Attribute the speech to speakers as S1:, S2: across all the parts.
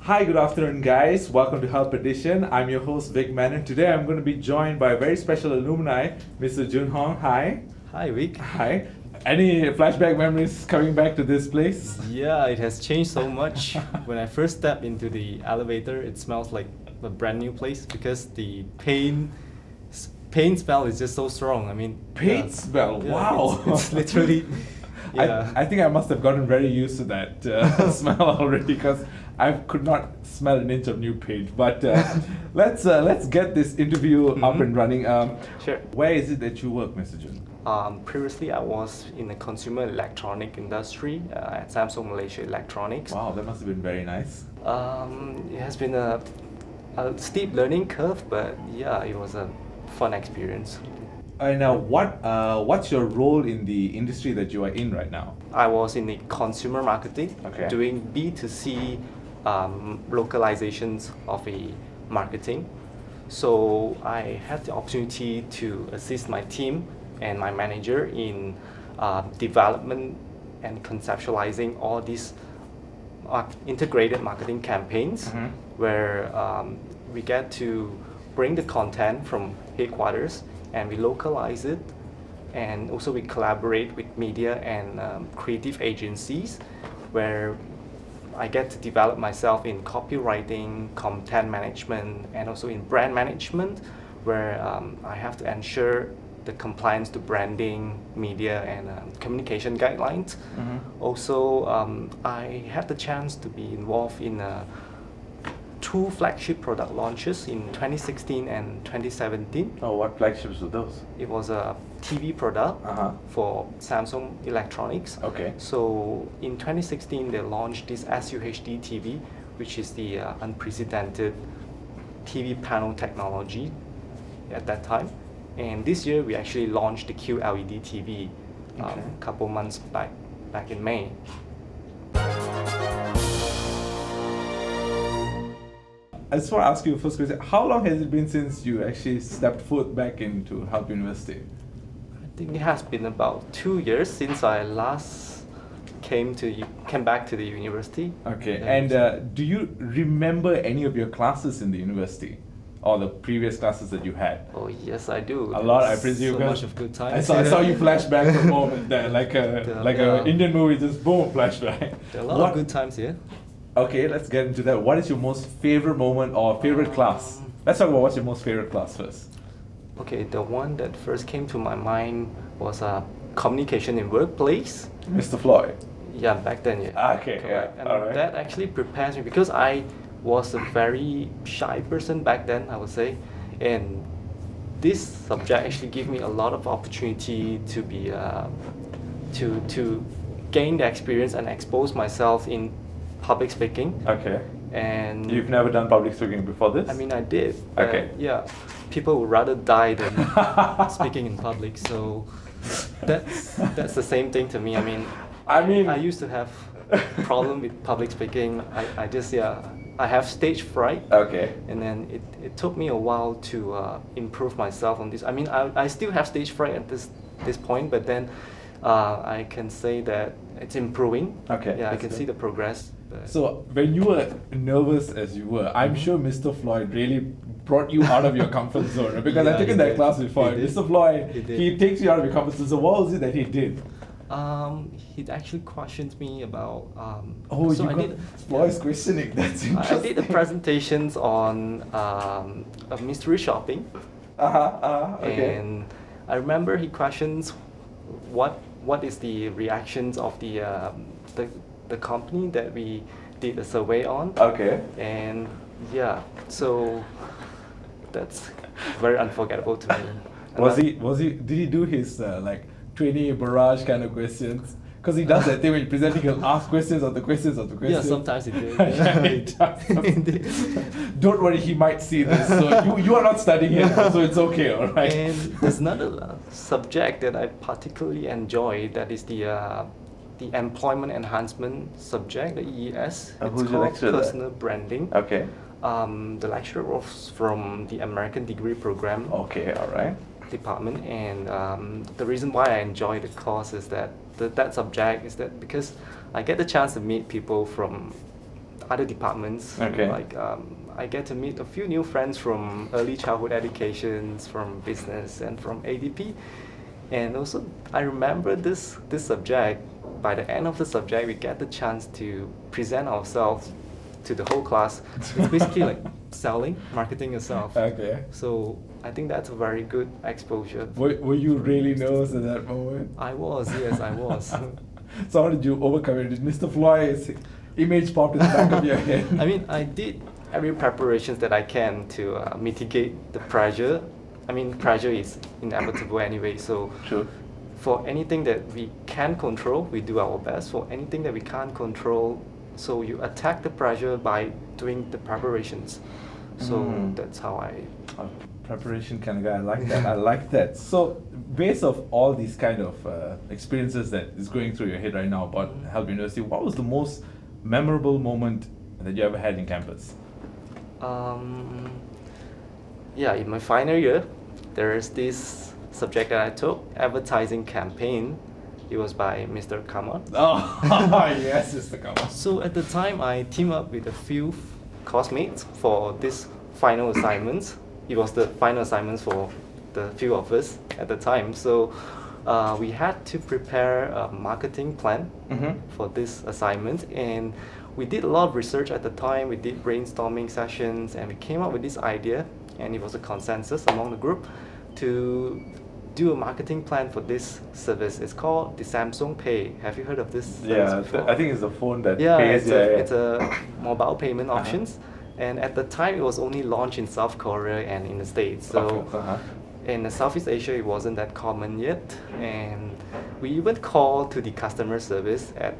S1: Hi, good afternoon, guys. Welcome to Help Edition. I'm your host, Vic Menon. Today, I'm going to be joined by a very special alumni, Mr. Jun Hong. Hi.
S2: Hi, Vic.
S1: Hi. Any flashback memories coming back to this place?
S2: Yeah, it has changed so much. When I first stepped into the elevator, it smells like a brand new place because the paint smell is just so strong. I mean,
S1: Paint smell,
S2: yeah,
S1: wow.
S2: It's literally. Yeah.
S1: I think I must have gotten very used to that smell already because I could not smell an inch of new paint. But let's get this interview up and running.
S2: Sure.
S1: Where is it that you work, Mr. Jun?
S2: Previously, I was in the consumer electronic industry at Samsung Malaysia Electronics.
S1: Wow, that must have been very nice.
S2: It has been a steep learning curve, but yeah, it was a fun experience.
S1: And now, what's your role in the industry that you are in right now?
S2: I was in the consumer marketing,
S1: Okay.
S2: doing B2C localizations of a marketing. So I had the opportunity to assist my team and my manager in development and conceptualizing all these integrated marketing campaigns, where we get to bring the content from headquarters and we localize it, and also we collaborate with media and creative agencies, where I get to develop myself in copywriting, content management, and also in brand management, where I have to ensure the compliance to branding, media, and communication guidelines. Also, I had the chance to be involved in two flagship product launches in 2016 and 2017.
S1: Oh, what flagships were those?
S2: It was a TV product for Samsung Electronics.
S1: Okay.
S2: So in 2016, they launched this SUHD TV, which is the unprecedented TV panel technology at that time. And this year, we actually launched the QLED TV a couple months back in May.
S1: I just want to ask you first question. How long has it been since you actually stepped foot back into Help University?
S2: I think it has been about 2 years since I last came back to the university.
S1: Okay. And do you remember any of your classes in the university, or the previous classes that you had?
S2: Oh yes, I do.
S1: A lot, I presume.
S2: So much of good times.
S1: I saw you flash back the moment there, like a Indian movie, just boom, flashback.
S2: There are a lot of good times here.
S1: Okay, let's get into that. What is your most favorite moment or favorite class? Let's talk about what's your most favorite class first.
S2: Okay, the one that first came to my mind was communication in workplace.
S1: Mr. Floyd.
S2: Yeah, back then, yeah.
S1: Okay,
S2: correct.
S1: yeah.
S2: And
S1: All right.
S2: that actually prepares me because I was a very shy person back then, I would say, and this subject actually gave me a lot of opportunity to be to gain the experience and expose myself in public speaking.
S1: Okay.
S2: And
S1: You've never done public speaking before this?
S2: I mean, I did.
S1: Okay.
S2: Yeah, people would rather die than speaking in public. So that's the same thing to me. I mean, I used to have problem with public speaking. I have stage fright.
S1: Okay.
S2: And then it took me a while to improve myself on this. I mean, I still have stage fright at this point, but then I can say that it's improving.
S1: Okay.
S2: Yeah, I can see the progress.
S1: So when you were nervous as you were, I'm sure Mr. Floyd really brought you out of your comfort zone, because I took in that class before. Mr. Floyd, he takes you out of your comfort zone. So what was it that he did?
S2: He actually questioned me about.
S1: Floyd's questioning. That's interesting.
S2: I did the presentations on mystery shopping.
S1: Okay.
S2: And I remember he questions what is the reactions of the company that we did a survey on.
S1: Okay.
S2: And yeah, so that's very unforgettable to me.
S1: Did he do his like trainee barrage kind of questions? Because he does that thing when you present, he can ask questions of the questions of the questions.
S2: Yeah, sometimes he did.
S1: Yeah, he does. Don't worry, he might see this. So you are not studying here, so it's okay, all right?
S2: And there's another subject that I particularly enjoy, that is the employment enhancement subject, the EES. It's called personal branding.
S1: Okay.
S2: The lecturer was from the American degree program.
S1: Okay, all right.
S2: Department, and the reason why I enjoy the course is that that subject is that because I get the chance to meet people from other departments.
S1: Okay.
S2: Like I get to meet a few new friends from early childhood educations, from business, and from ADP. And also, I remember this subject. By the end of the subject, we get the chance to present ourselves to the whole class. It's basically like selling, marketing yourself.
S1: Okay.
S2: So I think that's a very good exposure.
S1: Were you really nervous at that moment?
S2: I was, yes, I was.
S1: So how did you overcome it? Did Mr. Floyd's image pop in the back of your head?
S2: I mean, I did every preparations that I can to mitigate the pressure. I mean, pressure is inevitable anyway, so
S1: Sure.
S2: for anything that we can control, we do our best. For anything that we can't control, so you attack the pressure by doing the preparations. So that's how I...
S1: Preparation kind of guy. I like that. I like that. So, based off all these kind of experiences that is going through your head right now about Help University, what was the most memorable moment that you ever had in campus?
S2: Yeah, in my final year, there is this subject that I took, advertising campaign. It was by Mr. Kama.
S1: Oh, yes, Mr. Kama.
S2: So at the time, I teamed up with a few classmates for this final assignments. It was the final assignments for the few of us at the time. So we had to prepare a marketing plan for this assignment, and we did a lot of research at the time. We did brainstorming sessions, and we came up with this idea, and it was a consensus among the group to do a marketing plan for this service. It's called the Samsung Pay. Have you heard of this service before?
S1: I think it's the phone that
S2: Yeah,
S1: pays.
S2: it's a mobile payment options. And at the time, it was only launched in South Korea and in the States. So in Southeast Asia, it wasn't that common yet. And we even called to the customer service at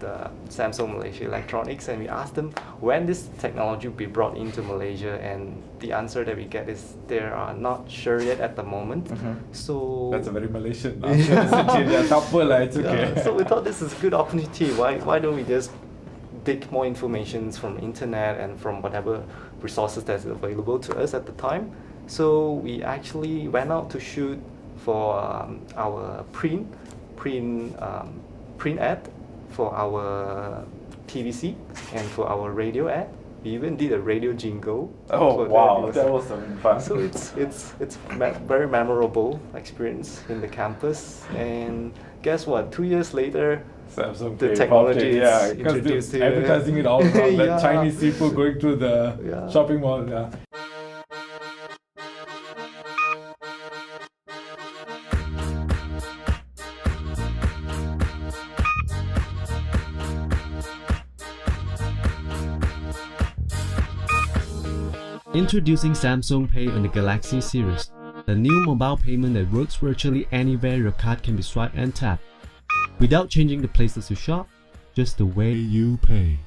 S2: Samsung Malaysia Electronics, and we asked them when this technology will be brought into Malaysia. And the answer that we get is they are not sure yet at the moment. So
S1: that's a very Malaysian answer. It's okay.
S2: Yeah, so we thought this is a good opportunity. Why don't we just dig more information from internet and from whatever resources that's available to us at the time. So we actually went out to shoot for our print ad, for our TVC, and for our radio ad. We even did a radio jingle.
S1: Oh wow, that was fun.
S2: So it's very memorable experience in the campus. And guess what? 2 years later,
S1: Samsung
S2: the
S1: Pay
S2: technology
S1: popped
S2: is introduced here.
S1: Advertising it all around,
S2: Yeah.
S1: like Chinese people going to the shopping mall. Yeah.
S3: Introducing Samsung Pay on the Galaxy series, the new mobile payment that works virtually anywhere your card can be swiped and tapped, without changing the places you shop, just the way you pay.